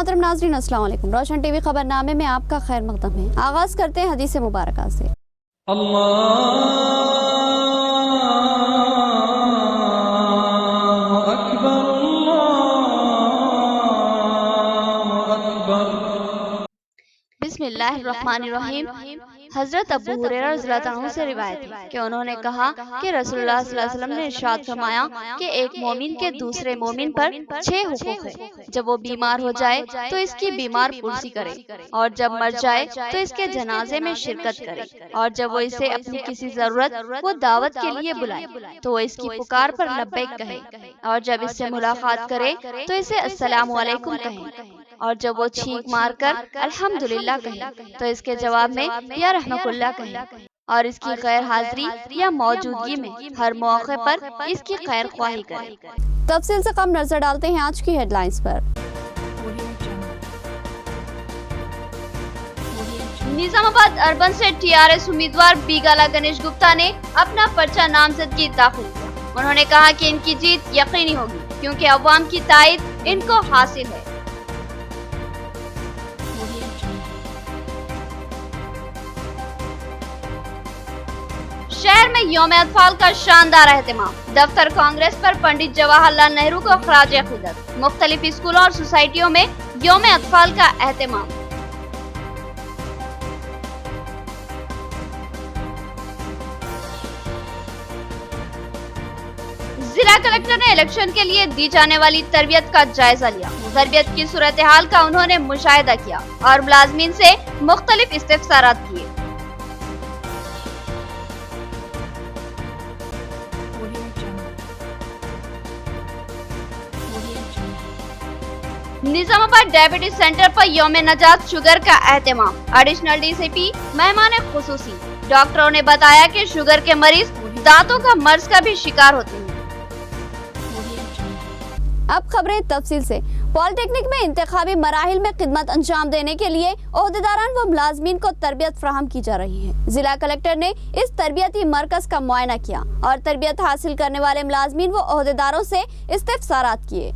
मोहतरम नाज़रीन अस्सलाम वालेकुम। रोशन टीवी खबरनामे में आपका खैर मकदम है। आगाज करते हैं हदीस मुबारका से। अल्लाहु अकबर, अल्लाहु अकबर। बिस्मिल्लाहिर्रहमानिर्रहीम। हजरत अबू हुरैरा रज़ियल्लाहु अन्हु से रिवायत है कि उन्होंने कहा कि रसूलुल्लाह सल्लल्लाहु अलैहि वसल्लम ने इरशाद फरमाया कि एक मोमिन के दूसरे मोमिन पर 6 हुकूक है। जब वो बीमार हो जाए तो इसकी बीमार पुरसी करे, और जब मर जाए तो इसके जनाजे में शिरकत करे, और जब वो इसे अपनी किसी जरूरत वो दावत के लिए बुलाए तो वो इसकी पुकार पर लब्बैक कहे, और जब इससे मुलाकात करे तो इसे अस्सलामु अलैकुम कहे, और जब वो छींक मार कर अल्हम्दुलिल्लाह कहे तो इसके जवाब में या रहमकुल्लाह कहे, और इसकी गैर हाजिरी या मौजूदगी में हर मौके पर इसकी खैर ख्वाही करे। तफसील से कम नजर डालते हैं आज की हेडलाइंस पर। निजामाबाद अर्बन से टीआरएस उम्मीदवार बीगाला गणेश गुप्ता ने अपना पर्चा नामजदगी दाखिल किया। उन्होंने कहा कि इनकी जीत यकीनी होगी क्योंकि अवाम की ताईद इनको हासिल है। शहर में यौम अतफाल का शानदार एहतमाम। दफ्तर कांग्रेस पर पंडित जवाहरलाल नेहरू को खराज अकीदत। मुख्तलिफ स्कूलों और सोसाइटियों में यौम अतफाल का एहतमाम। जिला कलेक्टर ने इलेक्शन के लिए दी जाने वाली तरबियत का जायजा लिया। तरबियत की सूरत हाल का उन्होंने मुशाहिदा किया और मुलाजमीन से मुख्तलिफ इस्तिफसारात किए। निजामाबाद डायबिटीज सेंटर पर यौम नजात शुगर का एहतमाम। एडिशनल डीसीपी मेहमान खुसूसी। डॉक्टरों ने बताया कि शुगर के मरीज दांतों का मर्ज का भी शिकार होते हैं। अब खबरें तफसील से। पॉलिटेक्निक में इंतखाबी मराहिल में खिदमत अंजाम देने के लिए ओहदेदारान व मुलाजमीन को तरबियत फराहम की जा रही है। जिला कलेक्टर ने इस तरबियती मरकज का मुआयना किया और तरबियत हासिल करने वाले मुलाजमीन व ओहदेदारों से इस्तिफसारात किए।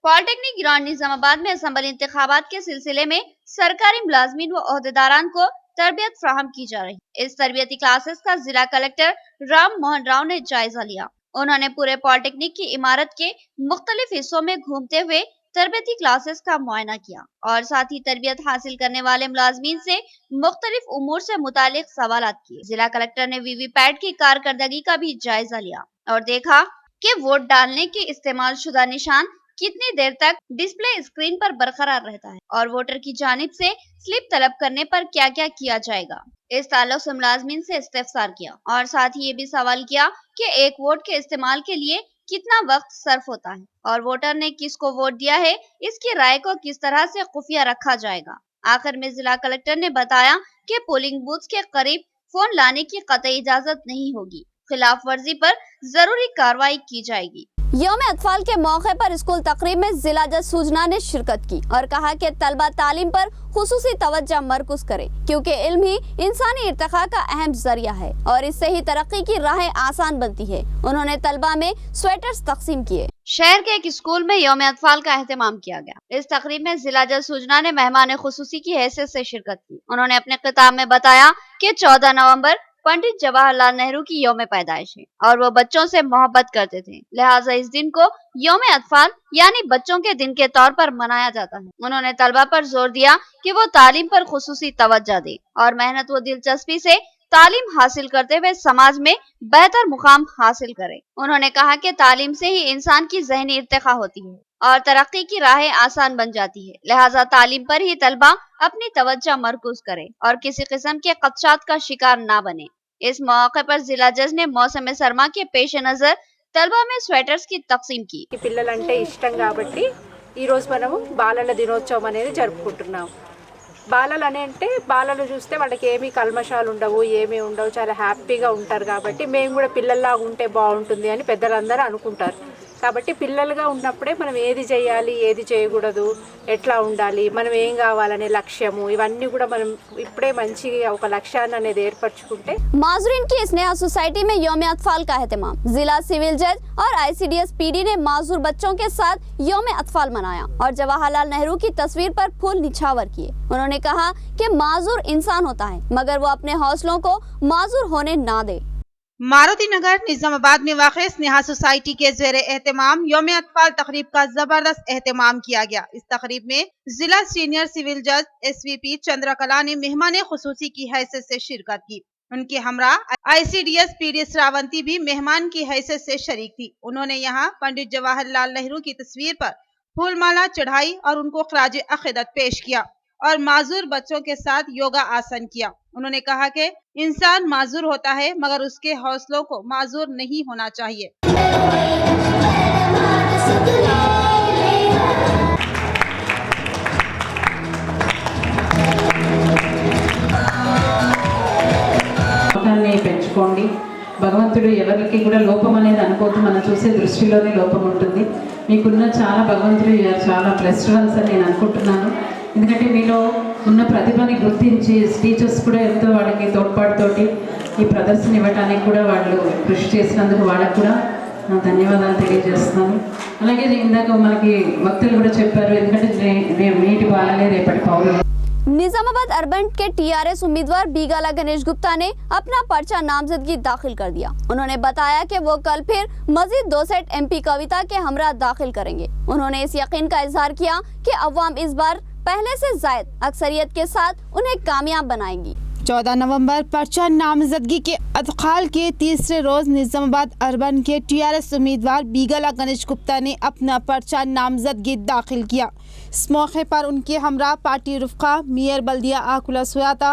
पॉलिटेक्निक ग्राउंड निजामाबाद में असम्बली इंतखाबात के सिलसिले में सरकारी मुलाजमीन व ओहदेदारान को तरबियत फराहम की जा रही है। इस तरबियती क्लासेस का जिला कलेक्टर राम मोहन राव ने जायजा लिया। उन्होंने पूरे पॉलिटेक्निक की इमारत के मुख्तलिफ हिस्सों में घूमते हुए तरबियती क्लासेस का मुआयना किया और साथ ही तरबियत हासिल करने वाले मुलाजमीन से मुख्तलिफ उमूर से मुतालिक सवालात किए। जिला कलेक्टर ने वीवीपैट की कारकर्दगी का भी जायजा लिया और देखा कि वोट डालने के इस्तेमाल शुदा निशान कितनी देर तक डिस्प्ले स्क्रीन पर बरकरार रहता है और वोटर की जानिब से स्लिप तलब करने पर क्या क्या किया जाएगा। इस ताल्लुक से मुलाजमीन से इस्तिफसार किया और साथ ही ये भी सवाल किया कि एक वोट के इस्तेमाल के लिए कितना वक्त सर्फ होता है और वोटर ने किसको वोट दिया है इसकी राय को किस तरह से खुफिया रखा जाएगा। आखिर में जिला कलेक्टर ने बताया कि पोलिंग बूथ के करीब फोन लाने की कतई इजाजत नहीं होगी, खिलाफ वर्जी पर जरूरी कार्रवाई की जाएगी। यौम अतफाल के मौके पर स्कूल तकरीब में जिला जज सूजना ने शिरकत की और कहा कि तलबा तालीम पर खुसूसी तवज्जो मरकूज करे क्योंकि इल्म ही इंसानी इर्तिका का अहम जरिया है और इससे ही तरक्की की राहें आसान बनती है। उन्होंने तलबा में स्वेटर्स तकसीम किए। शहर के एक स्कूल में यौम अतफाल का एहतमाम किया गया। इस तकरीब में जिला जज सूजना ने मेहमान खुसूसी की हैसियत से शिरकत की। उन्होंने अपने खिताब में बताया कि 14 नवंबर पंडित जवाहरलाल नेहरू की यौम पैदाइश है और वो बच्चों से मोहब्बत करते थे, लिहाजा इस दिन को यौम अतफाल यानी बच्चों के दिन के तौर पर मनाया जाता है। उन्होंने तलबा पर जोर दिया कि वो तालीम पर खुसूसी तवज्जो दे और मेहनत व दिलचस्पी से तालीम हासिल करते हुए समाज में बेहतर मुकाम हासिल करे। उन्होंने कहा कि तालीम से ही इंसान की ज़हनी इर्तिका होती है और तरक्की की राहें आसान बन जाती है, लिहाजा तालीम पर ही तलबा अपनी तवज्जो मरकूज करे और किसी किस्म के खदशात का शिकार ना बने। इस मौके पर जिला जज ने मौसम सरमा के पेश नजर तलबा में स्वेटर्स की तकसीम की। పిల్లలంటే ఇష్టం కాబట్టి ఈ రోజు మనము బాలల దినోత్సవం అనేది జరుపుకుంటున్నాం। బాలలు అంటే బాలలు చూస్తే వాళ్ళకి ఏమీ కల్మషాలు ఉండవు, ఏమీ ఉండవు, చాలా హ్యాపీగా ఉంటారు కాబట్టి మేము కూడా పిల్లల్లాగా ఉంటే బాగుంటుంది అని పెద్దలందరూ అనుకుంటారు। కాబట్టి పిల్లలుగా ఉన్నప్పుడే మనం ఏది చేయాలి ఏది చేయకూడదు ఎట్లా ఉండాలి మనం ఏం కావాలనే లక్ష్యము ఇవన్నీ కూడా మనం ఇప్పుడే మంచిగా ఒక లక్ష్యాన్ని అనేది ఏర్పరచుకుంటే माजूरीन की स्नेहा सोसाइटी में यौम अतफाल का एहतमाम। जिला सिविल जज और ICDS PD ने माजूर बच्चों के साथ यौम अतफाल मनाया और जवाहरलाल नेहरू की तस्वीर पर फूल निछावर किए। उन्होंने कहा कि माजूर इंसान होता है मगर वो अपने हौसलों को माजूर होने ना दे। मारुति नगर निजामाबाद में वाक़ स्नेहा सोसाइटी के ज़ेरे एहतमाम यौम अतफाल तकरीब का जबरदस्त एहतमाम किया गया। इस तकरीब में जिला सीनियर सिविल जज SVP चंद्रकला ने मेहमान खुसूसी की हैसियत से शिरकत की। उनके हमरा ICDS PD श्रावंती भी मेहमान की हैसियत से शरीक थी। उन्होंने यहाँ पंडित जवाहरलाल नेहरू की तस्वीर पर फूलमाला चढ़ाई और उनको खराज अक़ीदत पेश किया और माजूर बच्चों के साथ योगा आसन किया। उन्होंने कहा कि इंसान माजूर होता है मगर उसके हौसलों को माजूर नहीं होना चाहिए। పెంచుకోండి భగవంతుడు ఎవరికి కూడా లోపం అనేది అనుకోవద్దు మనం చూసే దృష్టిలోనే లోపం ఉంటుంది మీకున్న చాలా భగవంతుడు చాలా బ్లెస్డ్ వన్స్ అని నేను అనుకుంటున్నాను ఎందుకంటే మీలో ఉన్న ప్రతిభని గుర్తించి టీచర్స్ కూడా ఎంతో వాళ్ళకి తోడ్పాటుతోటి ఈ ప్రదర్శన ఇవ్వడానికి కూడా వాళ్ళు కృషి చేసినందుకు వాళ్ళకు కూడా నా ధన్యవాదాలు తెలియజేస్తున్నాను అలాగే ఇందాక మనకి వక్తలు కూడా చెప్పారు ఎందుకంటే నేటి బాలలే రేపటి పౌరులు निजामाबाद अर्बन के TRS उम्मीदवार बीगाला गणेश गुप्ता ने अपना पर्चा नामजदगी दाखिल कर दिया। उन्होंने बताया कि वो कल फिर मजीद 2 सेट MP कविता के हमरा दाखिल करेंगे। उन्होंने इस यकीन का इजहार किया कि अवाम इस बार पहले से ज़ायद अक्सरियत के साथ उन्हें कामयाब बनाएंगी। 14 नवंबर पर्चा नामजदगी के अदखाल के तीसरे रोज निजामाबाद अर्बन के TRS उम्मीदवार बीगाला गणेश गुप्ता ने अपना पर्चा नामजदगी दाखिल किया। इस मौके पर उनके हमरा पार्टी रुफ़ा मेयर बल्दिया आकुला सुयाता,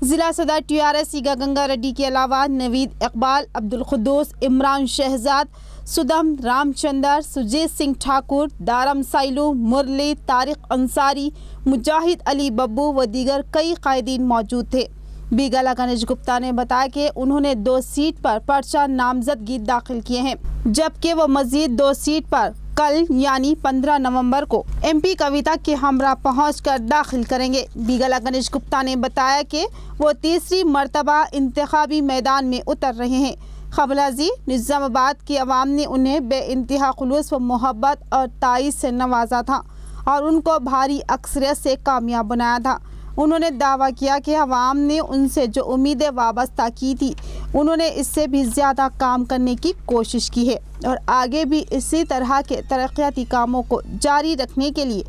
जिला सदर TRS ईगा गंगा रेड्डी के अलावा नवीद इकबाल, अब्दुल खुद्दूस, इमरान शहजाद, सुदम रामचंदर, सुजीत सिंह ठाकुर, दारम साइलू, मुरली, तारिक अंसारी, मुजाहिद अली बब्बू व दीगर कई कायदीन मौजूद थे। बीगाला गणेश गुप्ता ने बताया कि उन्होंने 2 सीट पर पर्चा नामजदगी दाखिल किए हैं जबकि वो मजीद 2 सीट पर कल यानी 15 नवंबर को MP कविता के हमरा पहुंचकर दाखिल करेंगे। बीगाला गणेश गुप्ता ने बताया कि वो तीसरी मर्तबा इंतखाबी मैदान में उतर रहे हैं। खबलाजी निजामाबाद की आवाम ने उन्हें बेइंतहा खुलूस व मोहब्बत और ताईद से नवाजा था और उनको भारी अक्सरियत से कामयाब बनाया था। उन्होंने दावा किया कि अवाम ने उनसे जो उम्मीदें वाबस्ता की थी उन्होंने इससे भी ज़्यादा काम करने की कोशिश की है और आगे भी इसी तरह के तरक्याती कामों को जारी रखने के लिए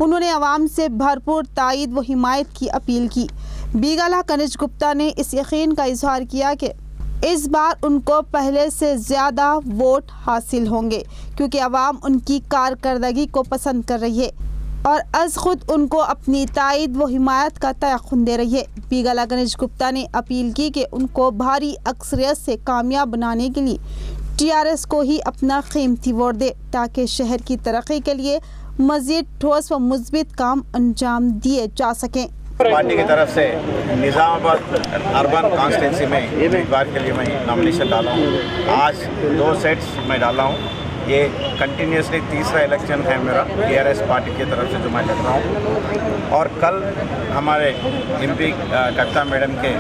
उन्होंने अवाम से भरपूर ताईद व हिमायत की अपील की। बीगाला गणेश गुप्ता ने इस यकीन का इजहार किया कि इस बार उनको पहले से ज़्यादा वोट हासिल होंगे क्योंकि अवाम उनकी कारकर्दगी को पसंद कर रही है और अज खुद उनको अपनी ताईद व हिमायत का तयक़ुन दे रही है। बीगाला गणेश गुप्ता ने अपील की कि उनको भारी अक्सरियत से कामयाब बनाने के लिए TRS को ही अपना कीमती वोट दे ताकि शहर की तरक्की के लिए मज़ीद ठोस व मुस्बित काम अंजाम दिए जा सकें। पार्टी की तरफ से निज़ामाबाद अर्बन कॉन्स्टिट्यूंसी में उम्मीदवार के लिए मैं नॉमिनेशन डाला हूँ। आज 2 सेट्स मैं डाला हूँ। ये कंटिन्यूसली तीसरा इलेक्शन है मेरा TRS पार्टी की तरफ से जो मैं लड़ रहा हूँ और कल हमारे MP कविता मैडम के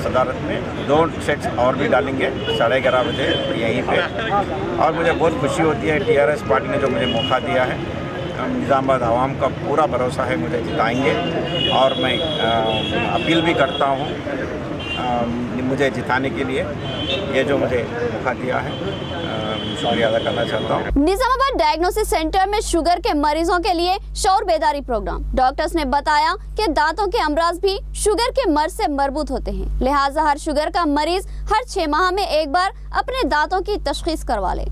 सदारत में 2 सेट्स और भी डालेंगे 11:30 बजे यहीं पे और मुझे बहुत खुशी होती है TRS पार्टी ने जो मुझे मौका दिया है। निज़ामाबाद आवाम का पूरा भरोसा है मुझे जिताएंगे और मैं अपील भी करता हूँ मुझे जिताने के लिए ये जो मुझे मौका दिया है शुक्रिया अदा करना चाहता हूँ। निजामाबाद डायग्नोसिस सेंटर में शुगर के मरीजों के लिए शौर बेदारी प्रोग्राम। डॉक्टर्स ने बताया कि दांतों के अमराज भी शुगर के मर्ज से मरबूत होते हैं, लिहाजा हर शुगर का मरीज हर 6 माह में एक बार अपने दांतों की तशखीस करवा ले।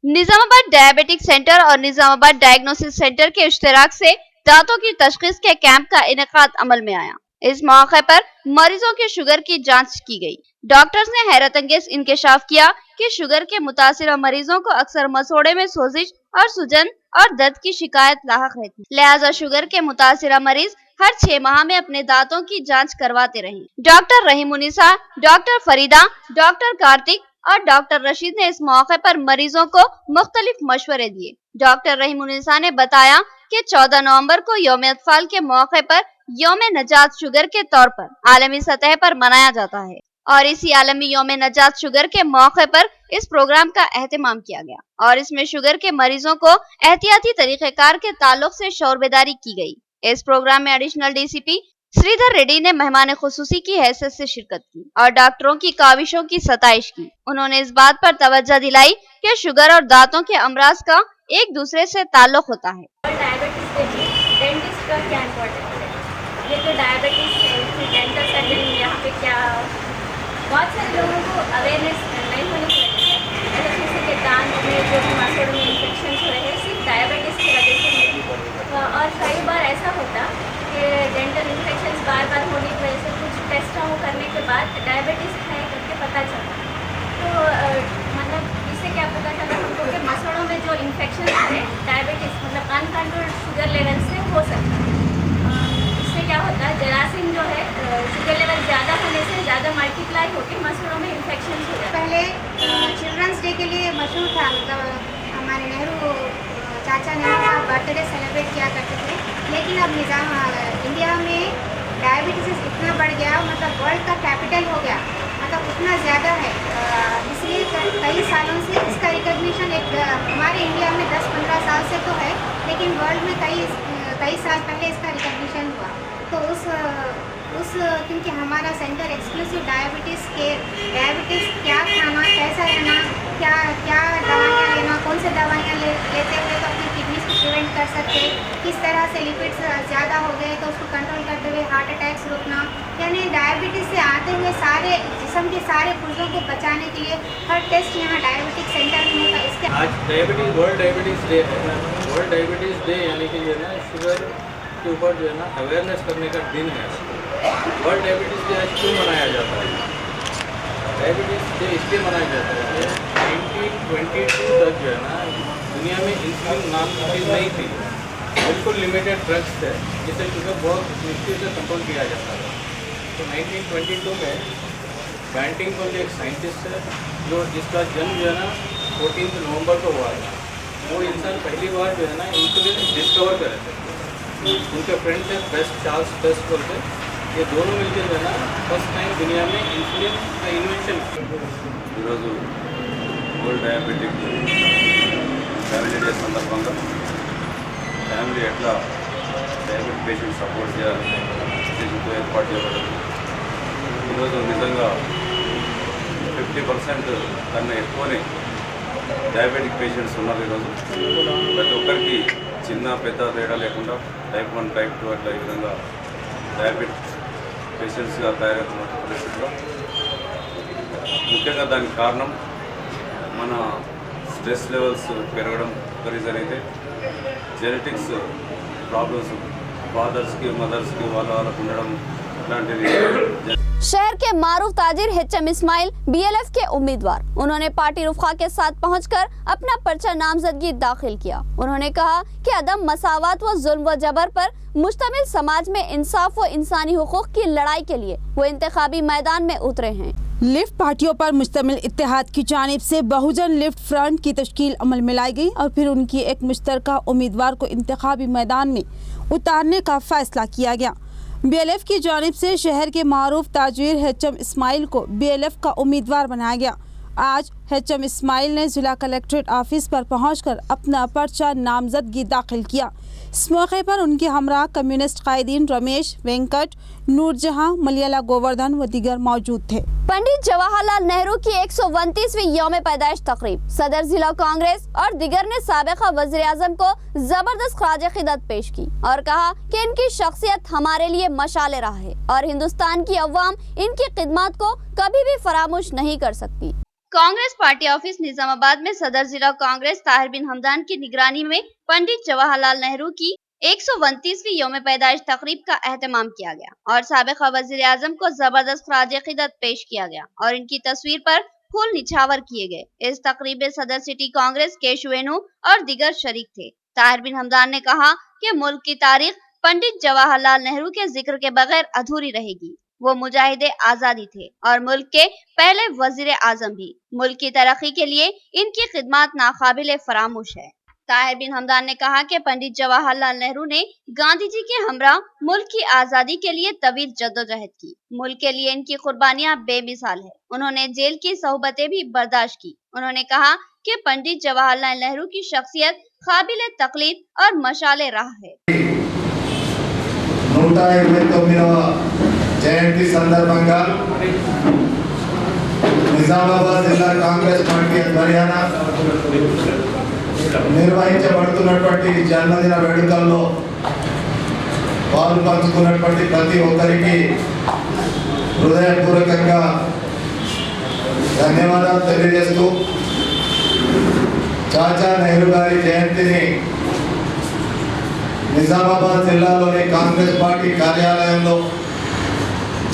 निजामाबाद डायबिटिक सेंटर और निजामाबाद डायग्नोसिस सेंटर के इश्तराक से दांतों की तशखीस के कैंप का इनेकाद अमल में आया। इस मौके पर मरीजों के शुगर की जांच की गई। डॉक्टर्स ने हैरत अंगेज इंकशाफ किया कि शुगर के मुतासिर मरीजों को अक्सर मसोड़े में सोजिश और सूजन और दर्द की शिकायत लाहक रहती है, लिहाजा शुगर के मुतासिर मरीज हर 6 माह में अपने दांतों की जांच करवाते रहें। Doctor Rahimunnisa, doctor Farida, doctor Kartik और डॉक्टर रशीद ने इस मौके पर मरीजों को मुख्तलिफ मशवरे दिए। डॉक्टर रहीमुन्निसा ने बताया कि 14 नवंबर को यौम अतफाल के मौके पर यौम नजात शुगर के तौर पर आलमी सतह पर मनाया जाता है और इसी आलमी यौम नजात शुगर के मौके पर इस प्रोग्राम का एहतमाम किया गया और इसमें शुगर के मरीजों को एहतियाती तरीक़ेकार के ताल्लुक से शौरबेदारी की गई। इस प्रोग्राम में एडिशनल डीसीपी श्रीधर रेड्डी ने मेहमान खुसूसी की हैसियत से शिरकत की और डॉक्टरों की काविशों की सताइश की। उन्होंने इस बात पर तवज्जो दिलाई कि शुगर और दांतों के अमराज का एक दूसरे से ताल्लुक होता है। डायबिटीज के लिए डेंटिस्ट का क्या इम्पोर्टेंस है? ये जो डायबिटीज है उसमें डेंटल सर्जन यहाँ पे क्या, बहुत सारे लोगों को अवेयरनेस नहीं होने की वजह से जैसे कि दांत में जो भी मसड़ में इन्फेक्शन हो रहे हैं सिर्फ डायबिटीज़ की वजह से नहीं, और कई बार ऐसा होता कि डेंटल इन्फेक्शन बार बार होने की वजह से कुछ टेस्ट करने के बाद डायबिटीज़ है करके पता चला। तो मतलब इससे क्या पता चला हमको कि मसड़ों में जो इन्फेक्शन है डायबिटीज़ मतलब अनकंट्रोल्ड शुगर लेवल से हो सकता है। इससे क्या होता है जरासीम जो है शुगर लेवल ज़्यादा होने से ज़्यादा मल्टीप्लाई होकर मसड़ों में इन्फेक्शन हो जाता है। पहले चिल्ड्रंस डे के लिए मशहूर था, मतलब हमारे नेहरू चाचा नेहरू का बर्थडे सेलिब्रेट किया करते थे, लेकिन अब इंडिया में डायबिटीज़ इतना बढ़ गया, मतलब वर्ल्ड का कैपिटल हो गया, मतलब उतना ज़्यादा है। इसलिए कई सालों से इसका रिकग्निशन एक हमारे इंडिया में 10-15 साल से तो है, लेकिन वर्ल्ड में कई साल पहले इसका रिकग्निशन हुआ। तो उस क्योंकि हमारा सेंटर एक्सक्लूसिव डायबिटीज़ क्या खाना, कैसा रहना, क्या दवाइयाँ लेना, कौन से दवाइयाँ लेते हुए तो अपनी किडनीज को प्रिवेंट कर सकते, किस तरह से लिपिड्स ज़्यादा हो गए तो उसको कंट्रोल करते हुए हार्ट अटैक्स रोकना, यानी डायबिटीज़ से आते हुए सारे जिस्म के सारे पुर्जों को बचाने के लिए हर टेस्ट यहाँ डायबिटिक सेंटर में होता है। इसके आज वर्ल्ड डायबिटीज़ डे है। वर्ल्ड डायबिटीज़ डे यानी कि जो है ना शुगर के ऊपर जो है ना अवेयरनेस करने का दिन है। वर्ल्ड डायबिटीज़ डे आज क्यों मनाया जाता है? डायबिटीज़ डे इसलिए मनाया जाता है कि 1922 तक जो है ना दुनिया में इंसुलिन नाम की चीज़ नहीं थी, बिल्कुल लिमिटेड ड्रग्स थे जिससे शुगर बहुत मुश्किल से कंट्रोल किया जाता था। तो 1922 में बैंटिंगटन एक साइंटिस्ट है जो जिसका जन्म जो है ना 14 नवंबर को हुआ था। वो इंसान पहली बार जो है ना इंसुलिन डिस्कवर करे थे। उनके फ्रेंड थे चार्ल्स बेस्ट करके, ये दोनों मिलकर जो है ना फर्स्ट टाइम दुनिया में इंसुलिन का invention world diabetic family day సందర్భంగా ఫ్యామిలీ ఎట్లా డయాబెటిక్ పేషెంట్ సపోర్ట్ చేయాలి ఉద్దేశంతో ఏర్పాటు చేయబడింది. ఈరోజు నిజంగా 50% కన్నా ఎక్కువనే డయాబెటిక్ పేషెంట్స్ ఉన్నారు. ఈరోజు ప్రతి ఒక్కరికి చిన్న పెద్ద తేడా లేకుండా టైప్ 1 టైప్ 2 అట్లా ఈ విధంగా డయాబెటిక్ పేషెంట్స్గా తయారవుతున్న పరిస్థితిలో ముఖ్యంగా దానికి కారణం మన స్ట్రెస్ లెవెల్స్ పెరగడం ఒక రీజన్ అయితే జెనెటిక్స్ ప్రాబ్లమ్స్ ఫాదర్స్కి మదర్స్కి వాళ్ళకు ఉండడం ఇట్లాంటిది. शहर के मारूफ ताजिर एचएम इस्माइल बीएलएफ के उम्मीदवार, उन्होंने पार्टी रुफा के साथ पहुंचकर अपना पर्चा नामजदगी दाखिल किया। उन्होंने कहा कि अदम मसावत व जुल्म व जबर पर मुश्तमिल समाज में इंसाफ व इंसानी हुकूक की लड़ाई के लिए वो इंतखाबी मैदान में उतरे हैं। लिफ्ट पार्टियों पर मुश्तमिल इत्तेहाद की जानिब से बहुजन लिफ्ट फ्रंट की तश्कील अमल में लाई गई और फिर उनकी एक मुश्तरका उम्मीदवार को इंतखाबी मैदान में उतारने का फैसला किया गया। बीएलएफ की जानिब से शहर के मारूफ ताजिर एचएम इस्माइल को बीएलएफ का उम्मीदवार बनाया गया। आज एचएम इस्माइल ने जिला कलेक्ट्रेट ऑफिस पर पहुंचकर अपना पर्चा नामजदगी दाखिल किया। इस मौके पर उनके हमरा कम्युनिस्ट कायदीन रमेश, वेंकट, नूरजहां, मलियाला गोवर्धन व दीगर मौजूद थे। पंडित जवाहरलाल नेहरू की 129वीं यौम पैदाइश तकरीब, सदर जिला कांग्रेस और दिगर ने साबिका वज़ीर आज़म को जबरदस्त खराज खिदमत पेश की और कहा कि इनकी शख्सियत हमारे लिए मशाल राह है और हिंदुस्तान की अवाम इनकी खिदमत को कभी भी फरामोश नहीं कर सकती। कांग्रेस पार्टी ऑफिस निजामाबाद में सदर जिला कांग्रेस ताहिर बिन हमदान की निगरानी में पंडित जवाहरलाल नेहरू की 129वीं यौम पैदाइश तकरीब का एहतमाम किया गया और साबिका वज़ीर आज़म को जबरदस्त खराज खिदमत पेश किया गया और इनकी तस्वीर पर फूल निछावर किए गए। इस तकरीब में सदर सिटी कांग्रेस केशव वेणु और दिगर शरीक थे। ताहिर बिन हमदान ने कहा कि मुल्क की तारीख पंडित जवाहरलाल नेहरू के जिक्र के बगैर अधूरी रहेगी। वो मुजाहिदे आजादी थे और मुल्क के पहले वजीर आजम भी। मुल्क की तरक्की के लिए इनकी खिदमत नाकाबिले फरामोश है। ताहिर बिन हमदान ने कहा कि पंडित जवाहरलाल नेहरू ने गांधी जी के हमरा मुल्क की आजादी के लिए तवील जद्दोजहद की। मुल्क के लिए इनकी कुर्बानियां बेमिसाल है। उन्होंने जेल की सोहबतें भी बर्दाश्त की। उन्होंने कहा कि पंडित जवाहरलाल नेहरू की शख्सियत काबिले तकलीद और मशाले राह है। 129వ జయంతి సందర్భంగా నిజామాబాద్ జిల్లా కాంగ్రెస్ పార్టీ ఆధ్వర్యాన నిర్వహించబడుతున్నటువంటి జన్మదిన వేడుకల్లో పాలు పంచుకున్నటువంటి ప్రతి ఒక్కరికి హృదయపూర్వకంగా ధన్యవాదాలు తెలియజేస్తూ చాచా నెహ్రూ గారి జయంతిని నిజామాబాద్ జిల్లాలోని కాంగ్రెస్ పార్టీ కార్యాలయంలో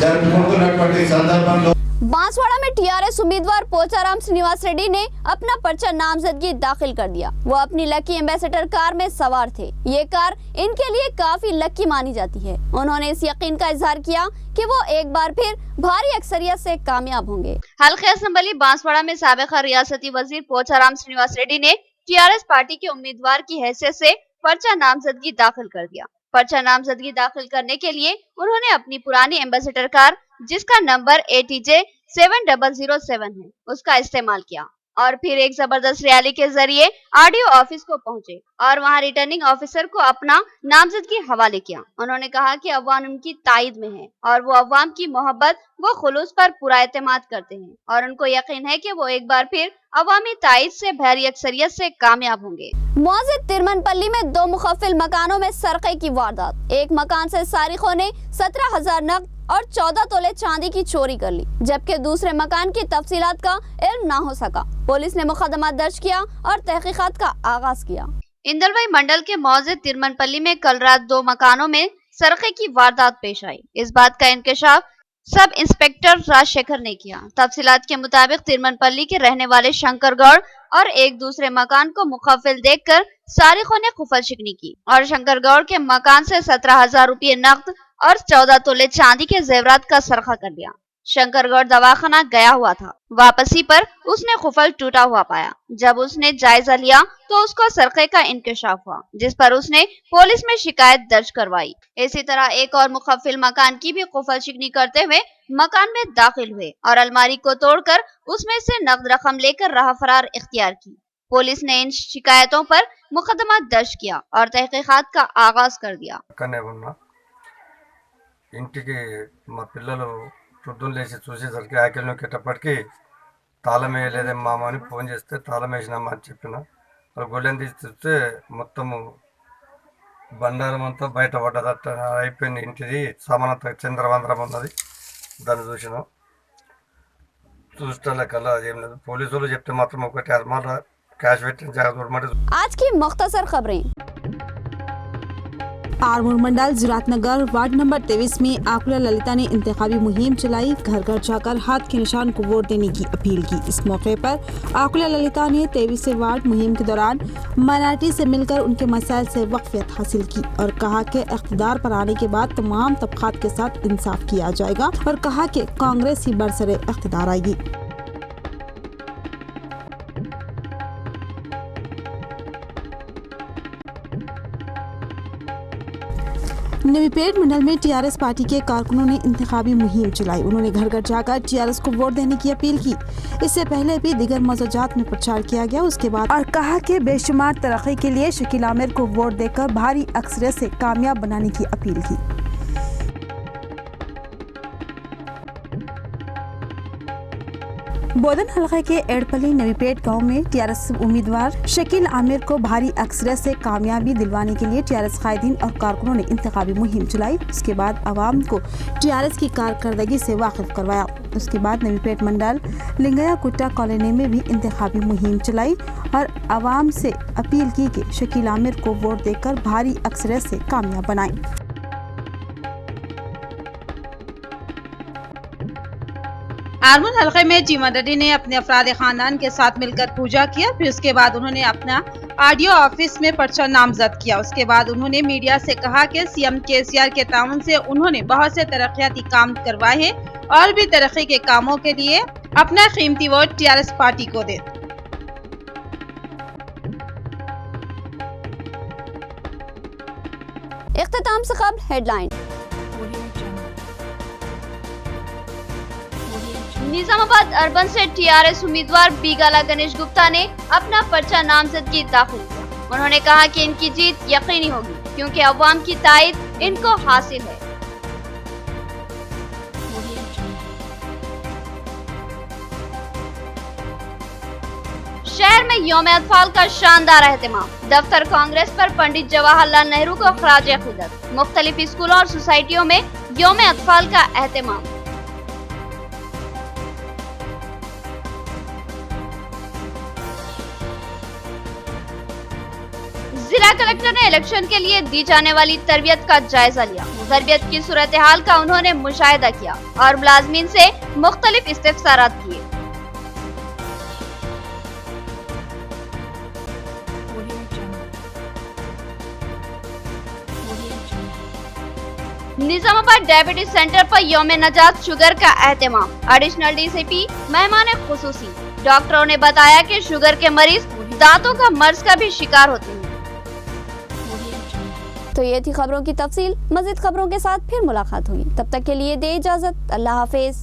జరుపుకుంటున్నటువంటి సందర్భంలో बांसवाड़ा में टीआरएस उम्मीदवार पोचाराम श्रीनिवास रेड्डी ने अपना पर्चा नामजदगी दाखिल कर दिया। वो अपनी लकी एम्बेसडर कार में सवार थे। ये कार इनके लिए काफी लकी मानी जाती है। उन्होंने इस यकीन का इजहार किया कि वो एक बार फिर भारी अक्सरियत से कामयाब होंगे। हल्के असम्बली बांसवाड़ा में साबिका रियासती वजीर पोचाराम श्रीनिवास रेड्डी ने टीआरएस पार्टी के उम्मीदवार की हैसियत से पर्चा नामजदगी दाखिल कर दिया। पर्चा नामजदगी दाखिल करने के लिए उन्होंने अपनी पुरानी एम्बेसडर कार, जिसका नंबर ATJ 7007 है, उसका इस्तेमाल किया और फिर एक जबरदस्त रैली के जरिए आरडीओ ऑफिस को पहुंचे और वहां रिटर्निंग ऑफिसर को अपना नामजदगी हवाले किया। उन्होंने कहा कि अवाम उनकी ताईद में है और वो अवाम की मोहब्बत व खुलूस पर पूरा एतमाद करते हैं और उनको यकीन है कि वो एक बार फिर अवामी ताईद से भारी अक्सरियत से कामयाब होंगे। मौजिद तिरमनपल्ली में 2 मुखफिल मकानों में सरक़े की वारदात। एक मकान से सारिकों ने 17,000 नकद और 14 तोले चांदी की चोरी कर ली, जबकि दूसरे मकान की तफसीलात का इल्म ना हो सका। पुलिस ने मुकदमा दर्ज किया और तहकीकात का आगाज किया। इंदलवाई मंडल के मौजिद तिरमनपल्ली में कल रात 2 मकानों में सरक़े की वारदात पेश आई। इस बात का इंकशाफ सब इंस्पेक्टर राजशेखर ने किया। तफसीलात के मुताबिक तिरमनपल्ली के रहने वाले शंकर गौड़ और एक दूसरे मकान को मुखफिल देखकर सारिकों ने खुफल शिकनी की और शंकर गौड़ के मकान से 17,000 रुपये नकद और 14 तोले चांदी के जेवरात का सरखा कर लिया। शंकर गौड़ दवाखाना गया हुआ था। वापसी पर उसने खुफल टूटा हुआ पाया। जब उसने जायजा लिया तो उसको सरक़े का इंकशाफ हुआ, जिस पर उसने पुलिस में शिकायत दर्ज करवाई। इसी तरह एक और मुखफिल मकान की भी खुफल शिकनी करते हुए मकान में दाखिल हुए और अलमारी को तोड़कर उसमें से नकद रकम लेकर राह फरार इख्तियार की। पुलिस ने इन शिकायतों पर मुकदमा दर्ज किया और तहकीकात का आगाज कर दिया। ఇంటికి మా పిల్లలు పొద్దున్న లేచి చూసేసరికి ఆకలిలో కెట్టప్పటికి తాళం వేయలేదే మామ అని ఫోన్ చేస్తే తాళం వేసినామా అని చెప్పిన. వాళ్ళు గొల్లెని తీసి చూస్తే మొత్తము బండారం అంతా బయట పడ్డదట్ట అయిపోయింది. ఇంటిది సామానంతా చంద్రవందరం ఉన్నది. దాన్ని చూసినాం. చూస్తే కల్లా ఏం లేదు. పోలీసు వాళ్ళు చెప్తే మాత్రం ఒకటి అర్మాల క్యాష్ పెట్టిన జాగ్రత్త. आज की मुख्तसर खबरें। आरमूर मंडल जुरातनगर वार्ड नंबर 23 में आकुला ललिता ने इंतखाबी मुहिम चलाई। घर घर जाकर हाथ के निशान को वोट देने की अपील की। इस मौके पर आकुला ललिता ने 23 वार्ड मुहिम के दौरान माइनॉरिटी से मिलकर उनके मसाइल से वाक़फियत हासिल की और कहा कि इक़्तिदार पर आने के बाद तमाम तबक़ात के साथ इंसाफ किया जाएगा और कहा कि कांग्रेस ही बरसरे इक़्तिदार आएगी। नवीपेट मंडल में टीआरएस पार्टी के कारकुनों ने इंतखाबी मुहिम चलाई। उन्होंने घर घर जाकर टीआरएस को वोट देने की अपील की। इससे पहले भी दीगर मौजूदात में प्रचार किया गया। उसके बाद और कहा कि बेशुमार तरक्की के लिए शकील आमिर को वोट देकर भारी अक्सरियत से कामयाब बनाने की अपील की। बोधन हलके के एड़पल्ली नवीपेट गांव में टीआरएस उम्मीदवार शकील आमिर को भारी अक्सरियत से कामयाबी दिलवाने के लिए टीआरएस कायदीन और कारकुनों ने इंतखाबी मुहिम चलाई। उसके बाद आवाम को टीआरएस की कारकर्दगी से वाकिफ करवाया। उसके बाद नवीपेट मंडल लिंगया कुट्टा कॉलोनी में भी इंतखाबी मुहिम चलाई और आवाम से अपील की कि शकील आमिर को वोट देकर भारी अक्सरियत से कामयाब बनाएं। आर्मन हल्के में जीवन रेड्डी ने अपने अफराद खानदान के साथ मिलकर पूजा किया। फिर उसके बाद उन्होंने अपना आरडीओ ऑफिस में पर्चा नामजद किया। उसके बाद उन्होंने मीडिया से कहा कि सीएम केसीआर के ताउन से उन्होंने बहुत से तरक्याती काम करवाए हैं और भी तरक्की के कामों के लिए अपना कीमती वोट टीआरएस पार्टी को दे। इख्तिताम से कबल हेडलाइन। निजामाबाद अर्बन से टीआरएस उम्मीदवार बीगाला गणेश गुप्ता ने अपना पर्चा नामजदगी दाखिल किया। उन्होंने कहा कि इनकी जीत यकीनी होगी क्योंकि अवाम की तायद इनको हासिल है। शहर में यौम अतफाल का शानदार एहतमाम। दफ्तर कांग्रेस पर पंडित जवाहरलाल नेहरू को खराज अकीदत। मुख्तलिफ स्कूलों और सोसाइटियों में यौम अतफाल का एहतमाम। जिला कलेक्टर ने इलेक्शन के लिए दी जाने वाली तरबियत का जायजा लिया। तरबियत की सूरत हाल का उन्होंने मुशाहिदा किया और मुलाजमीन से मुख्तलिफ इस्तिफसारात किए। निजामाबाद डायबिटीज सेंटर पर यौम नजात शुगर का एहतमाम। एडिशनल डीसीपी मेहमान खुसूसी। डॉक्टरों ने बताया कि शुगर के मरीज दांतों का मर्ज का भी शिकार होते हैं। तो ये थी खबरों की तफसील। मज़ीद खबरों के साथ फिर मुलाकात होगी। तब तक के लिए दे इजाजत। अल्लाह हाफिज।